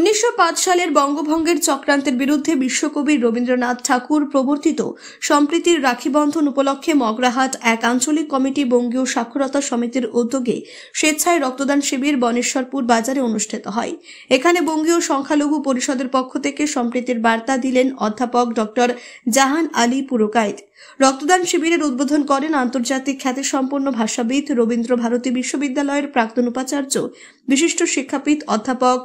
1905 সালের বঙ্গভঙ্গের চক্রান্তের বিরুদ্ধে বিশ্বকবি রবীন্দ্রনাথ ঠাকুর প্রবর্তিত সম্প্রীতির রাখিবন্ধন উপলক্ষে মগরাহাট এক আঞ্চলিক কমিটি বঙ্গীয় সাক্ষরতা সমিতির উদ্যোগে স্বেচ্ছায় রক্তদান শিবির বনেশ্বরপুর বাজারে অনুষ্ঠিত হয়। এখানে বঙ্গীয় সংখ্যালঘু পরিষদের পক্ষ থেকে সম্প্রীতির বার্তা দিলেন অধ্যাপক ডক্টর জাহান আলী পুরকাইত। রক্তদান শিবিরের উদ্বোধন করেন আন্তর্জাতিক খ্যাতিসম্পন্ন ভাষাবিদ রবীন্দ্র ভারতী বিশ্ববিদ্যালয়ের প্রাক্তন উপাচার্য বিশিষ্ট শিক্ষাবিদ অধ্যাপক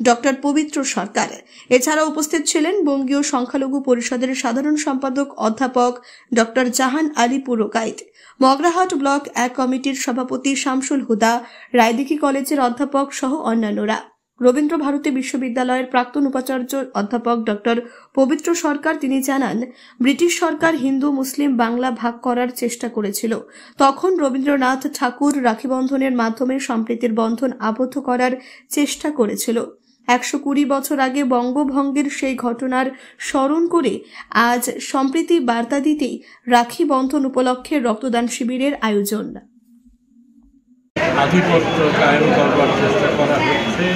ডক্টর পবিত্র সরকার। এছাড়া উপস্থিত ছিলেন বঙ্গীয় সংখ্যালঘু পরিষদের সাধারণ সম্পাদক অধ্যাপক ডক্টর জাহান আলী পুরকাইত, মগরাহাট ব্লক 1 কমিটির সভাপতি শামসুল হুদা, রায়দিঘি কলেজের অধ্যাপক সহ অন্যান্যরা। রবীন্দ্র ভারতী বিশ্ববিদ্যালয়ের প্রাক্তন উপাচার্য অধ্যাপক ডক্টর পবিত্র সরকার তিনি জানান, ব্রিটিশ সরকার হিন্দু মুসলিম বাংলা ভাগ করার চেষ্টা করেছিল। তখন রবীন্দ্রনাথ ঠাকুর রাখিবন্ধনের মাধ্যমে সম্প্রীতির বন্ধন আবদ্ধ করার চেষ্টা করেছিল। 120 বছর আগে বঙ্গভঙ্গের সেই ঘটনার স্মরণ করে আজ সম্প্রীতি বার্তা দিতেই রাখি বন্ধন উপলক্ষে রক্তদান শিবিরের আয়োজন। আধিপত্য কায়েম করবার চেষ্টা করা হচ্ছে,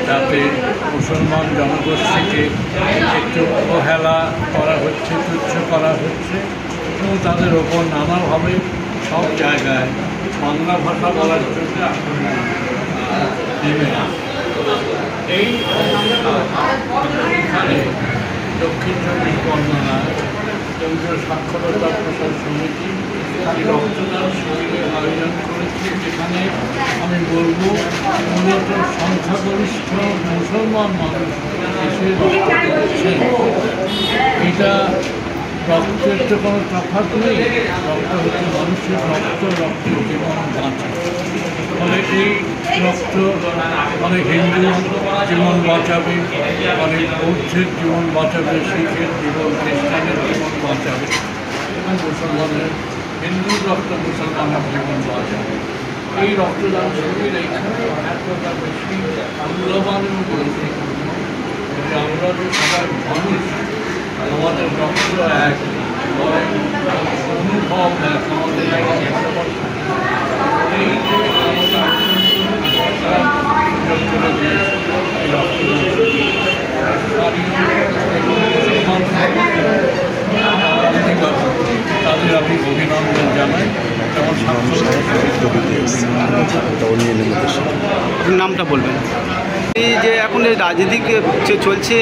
যাতে মুসলমান জনগোষ্ঠীকে একটু অবহেলা করা হচ্ছে, তুচ্ছ করা হচ্ছে এবং তাদের ওপর নানাভাবে সব জায়গায় বাংলা ভাষা বলার জন্য নেমে এই এখানে দক্ষিণ 24 পরগনা কেন্দ্রীয় সাক্ষরতা প্রসার সমিতি রক্তদান শিবিরের আয়োজন করেছে, যেখানে আমি বলবো মূলত সংখ্যাগরিষ্ঠ মুসলমান মানুষ এসে রক্ত দিচ্ছেন। এটা রক্তের তো কোনো তফাৎ নেই, রক্ত হচ্ছে মানুষের রক্ত, রক্তের জীবন বাঁচে। ফলে এই রক্ত অনেক হিন্দু জীবন বাঁচাবে, অনেক বৌদ্ধের জীবন বাঁচাবে, শিখের জীবন, খ্রিস্টানের জীবন বাঁচাবে এবং মুসলমানের হিন্দুর রক্ত মুসলমানের জীবন বাঁচাবে। এই রক্তদান শিবির এইখানে এতটা বেশি মূল্যবান এবং গুরুত্বপূর্ণ যে আমরা যে সবাই মানুষ, আমাদের রক্ত এক, অনুভব এক, আমাদের এই যে তাদের আমি অভিনন্দন জানাই। নামটা বলবেন। এই যে এখন এই রাজনীতিক চলছে,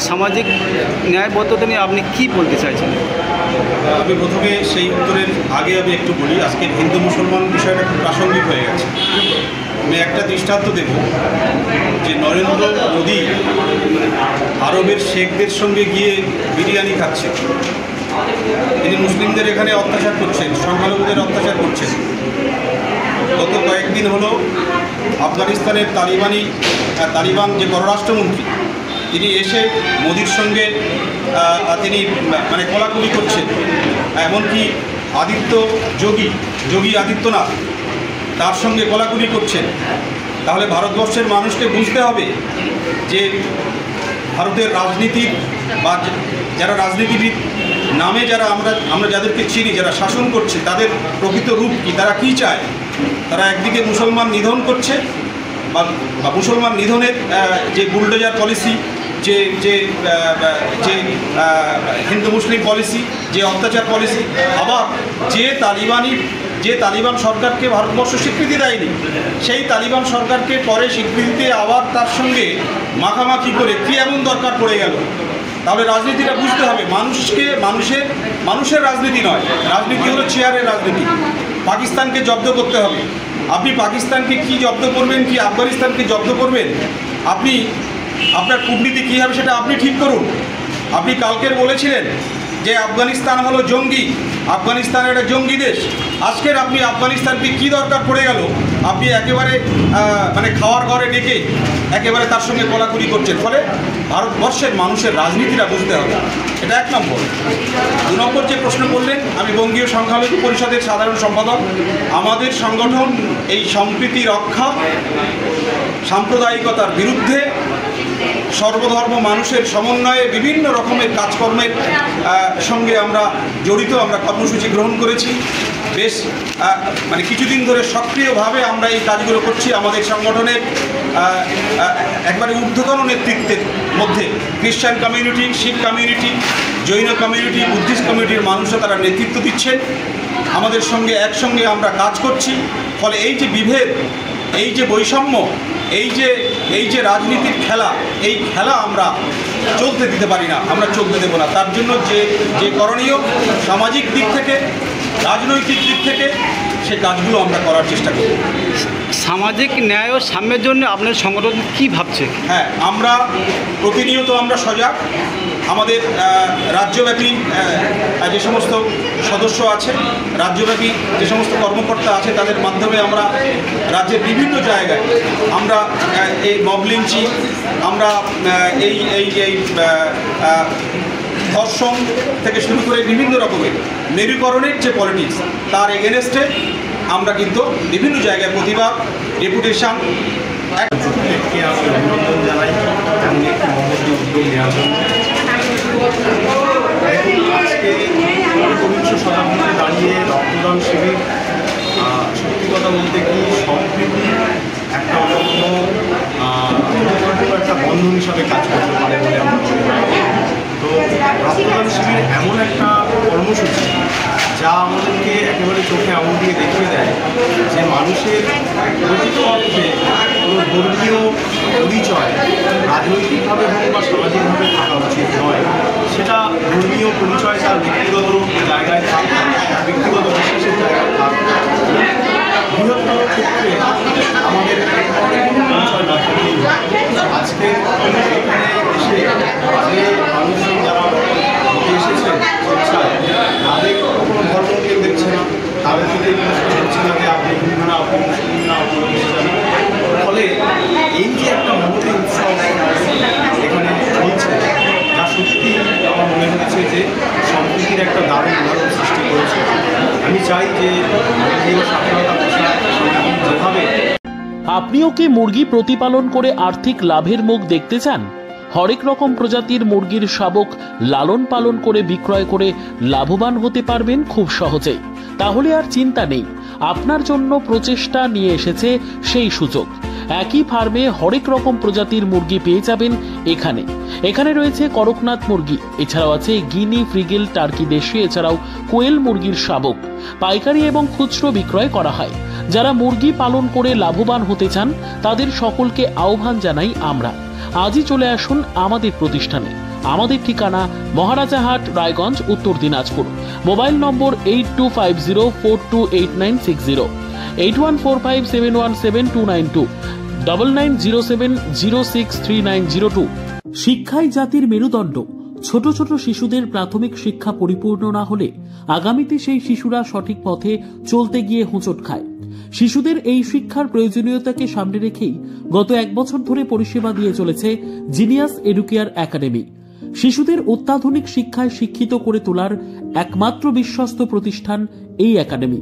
সামাজিক ন্যায়বদ্ধতা নিয়ে আপনি কি বলতে চাইছেন? আমি প্রথমে সেই উত্তরের আগে আমি একটু বলি, আজকের হিন্দু মুসলমান বিষয়টা খুব প্রাসঙ্গিক হয়ে গেছে। আমি একটা দৃষ্টান্ত দেব যে নরেন্দ্র মোদী আরবের শেখদের সঙ্গে গিয়ে বিরিয়ানি খাচ্ছে, তিনি মুসলিমদের এখানে অত্যাচার করছেন, সংখ্যালঘুদের অত্যাচার করছেন। গত কয়েকদিন হলো আফগানিস্তানের তালিবান যে পররাষ্ট্রমন্ত্রী, তিনি এসে মোদির সঙ্গে তিনি মানে কোলাকুলি করছেন। এমনকি যোগী আদিত্যনাথ তার সঙ্গে কোলাকুলি করছেন। তাহলে ভারতবর্ষের মানুষকে বুঝতে হবে যে ভারতের রাজনীতির বা যারা রাজনীতিবিদ নামে যারা আমরা যাদেরকে চিনি, যারা শাসন করছে, তাদের প্রকৃত রূপ কী, তারা কী চায়। তারা একদিকে মুসলমান নিধন করছে বা মুসলমান নিধনের যে বুলডোজার পলিসি, যে যে যে হিন্দু মুসলিম পলিসি, যে অত্যাচার পলিসি, আবার যে তালিবান সরকারকে ভারতবর্ষ স্বীকৃতি দেয়নি, সেই তালিবান সরকারকে পরে স্বীকৃতিতে আবার তার সঙ্গে মাখামাখি করে কী এমন দরকার পড়ে গেল। তাহলে রাজনীতিটা বুঝতে হবে, মানুষের রাজনীতি নয়, রাজনীতি হলো চেয়ারের রাজনীতি। পাকিস্তানকে জব্দ করতে হবে। আপনি পাকিস্তানকে কি জব্দ করবেন, কি আফগানিস্তানকে জব্দ করবেন, আপনার কূটনীতি কী হবে সেটা আপনি ঠিক করুন। আপনি কালকের বলেছিলেন যে আফগানিস্তান হলো জঙ্গি, আফগানিস্তান একটা জঙ্গি দেশ। আজকের আপনি আফগানিস্তানকে কী দরকার পড়ে গেল, আপনি একেবারে মানে খাওয়ার ঘরে ডেকে একেবারে তার সঙ্গে কোলাকুলি করছেন। ফলে ভারতবর্ষের মানুষের রাজনীতিটা বুঝতে হবে, এটা 1 নম্বর। 2 নম্বর যে প্রশ্ন করলেন, আমি বঙ্গীয় সংখ্যালঘু পরিষদের সাধারণ সম্পাদক। আমাদের সংগঠন এই সম্প্রীতি রক্ষা, সাম্প্রদায়িকতার বিরুদ্ধে সর্বধর্ম মানুষের সমন্বয়ে বিভিন্ন রকমের কাজকর্মের সঙ্গে আমরা জড়িত। আমরা কর্মসূচি গ্রহণ করেছি, বেশ মানে কিছুদিন ধরে সক্রিয়ভাবে আমরা এই কাজগুলো করছি। আমাদের সংগঠনের একবারে ঊর্ধ্বতন নেতৃত্বের মধ্যে খ্রিস্টান কমিউনিটি, শিখ কমিউনিটি, জৈন কমিউনিটি, বুদ্ধিস্ট কমিউনিটির মানুষরা তারা নেতৃত্ব দিচ্ছেন। আমাদের সঙ্গে একসঙ্গে আমরা কাজ করছি। ফলে এই যে বিভেদ, এই যে বৈষম্য, এই যে রাজনীতির খেলা, এই খেলা আমরা চলতে দিতে পারি না, আমরা চলতে দেব না। তার জন্য যে করণীয় সামাজিক দিক থেকে, রাজনৈতিক দিক থেকে সে কাজগুলো আমরা করার চেষ্টা করব। সামাজিক ন্যায় ও সাম্যের জন্য আপনার সংগঠন কী ভাবছে? হ্যাঁ, আমরা প্রতিনিয়ত আমরা সজাগ। আমাদের রাজ্যব্যাপী যে সমস্ত সদস্য আছে, রাজ্যব্যাপী যে সমস্ত কর্মকর্তা আছে, তাদের মাধ্যমে আমরা রাজ্যের বিভিন্ন জায়গায় আমরা এই মব লিঞ্চিং, আমরা এই ধর্ষণ থেকে শুরু করে বিভিন্ন রকমের মেরুকরণের যে পলিটিক্স, তার এগেনস্টে আমরা কিন্তু বিভিন্ন জায়গায় প্রতিবাদ, ডেপুটেশন। প্রত্যেককে আমি অভিনন্দন জানাই এমন একটি মহৎ উদ্যোগ নেওয়ার জন্য। আজকে ১৯ শতাব্দীতে দাঁড়িয়ে রক্তদান শিবির সত্যি কথা বলতে কি সম্প্রীতি একটা অন্যতম একটা বন্ধন হিসাবে কাজ করতে পারে বলে আমরা মনে করি। তো রক্তদান শিবির এমন একটা কর্মসূচি যা আমাদেরকে একেবারে চোখে আঙুল দিয়ে দেখিয়ে দেয় যে মানুষের প্রকৃত অর্থে কোনো ধর্মীয় পরিচয় রাজনৈতিকভাবে হোক বা সামাজিকভাবে থাকা উচিত নয়। সেটা ধর্মীয় পরিচয় তার ব্যক্তিগত জায়গায় থাক, ব্যক্তিগত বিশ্বাসের জায়গায় থাক, বৃহত্তর ক্ষেত্রে আমাদের পরিচয় না থাকলেই আজকে এখানে এসে যে মানুষজন যারা এসেছে স্বেচ্ছায়, তাদের কোনো ধর্ম কেউ দেখছে না, তাদের যদি প্রশ্ন হচ্ছে না যে আপনি হিন্দু না, আপনি মুসলিম না, আপনি খ্রিস্টান। ফলে এই যে একটা মহতী উৎসব এখানে চলছে, যা সত্যি আমার মনে হয়েছে যে সম্প্রীতির একটা দারুণ উদাহরণ সৃষ্টি করেছে। আমি চাই যে এই সাক্ষরতা প্রসার যেভাবে। আপনিও কি মুরগি প্রতিপালন করে আর্থিক লাভের মুখ দেখতে চান? হরেক রকম প্রজাতির মুরগির শাবক লালন পালন করে বিক্রয় করে লাভবান হতে পারবেন খুব সহজেই। তাহলে আর চিন্তা নেই, আপনার জন্য প্রচেষ্টা নিয়ে এসেছে সেই সুযোগ। একই ফার্মে হরেক রকম প্রজাতির মুরগি পেয়ে যাবেন এখানে রয়েছে করকনাথ মুরগি, এছাড়াও আছে গিনি, ফ্রিগেল, টার্কি দেশি, এছাড়াও কোয়েল মুরগির শাবক পাইকারি এবং খুচরো বিক্রয় করা হয়। যারা মুরগি পালন করে লাভবান হতে চান তাদের সকলকে আহ্বান জানাই আমরা। আজই চলে আসুন আমাদের প্রতিষ্ঠানে। আমাদের ঠিকানা মহারাজাহাট, রায়গঞ্জ, উত্তর দিনাজপুর। মোবাইল নম্বর 8250428960, 8145717292, 9907063902। শিক্ষাই জাতির মেরুদণ্ড। ছোট ছোট শিশুদের প্রাথমিক শিক্ষা পরিপূর্ণ না হলে আগামীতে সেই শিশুরা সঠিক পথে চলতে গিয়ে হোঁচট খায়। শিশুদের এই শিক্ষার প্রয়োজনীয়তাকে সামনে রেখেই গত 1 বছর ধরে পরিষেবা দিয়ে চলেছে জিনিয়াস এডুকেয়ার একাডেমি। শিশুদের অত্যাধুনিক শিক্ষায় শিক্ষিত করে তোলার একমাত্র বিশ্বস্ত প্রতিষ্ঠান এই একাডেমি।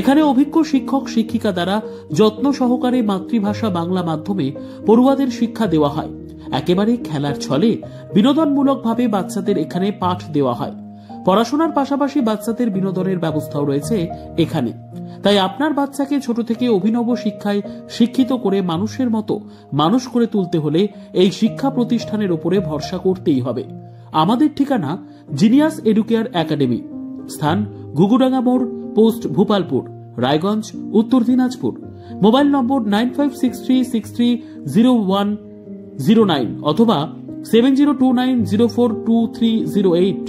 এখানে অভিজ্ঞ শিক্ষক শিক্ষিকা দ্বারা যত্ন সহকারে মাতৃভাষা বাংলা মাধ্যমে পড়ুয়াদের শিক্ষা দেওয়া হয়। একেবারে খেলার ছলে বিনোদনমূলকভাবে বাচ্চাদের এখানে পাঠ দেওয়া হয়। পড়াশোনার পাশাপাশি বাচ্চাদের বিনোদনের ব্যবস্থাও রয়েছে এখানে। তাই আপনার বাচ্চাকে ছোট থেকে অভিনব শিক্ষায় শিক্ষিত করে মানুষের মতো মানুষ করে তুলতে হলে এই শিক্ষা প্রতিষ্ঠানের উপরে ভরসা করতেই হবে। আমাদের ঠিকানা জিনিয়াস এডুকেয়ার একাডেমি, স্থান ঘুঘুডাঙ্গা মোড়, পোস্ট ভূপালপুর, রায়গঞ্জ, উত্তর দিনাজপুর। মোবাইল নম্বর 9563630109 অথবা 7029042308।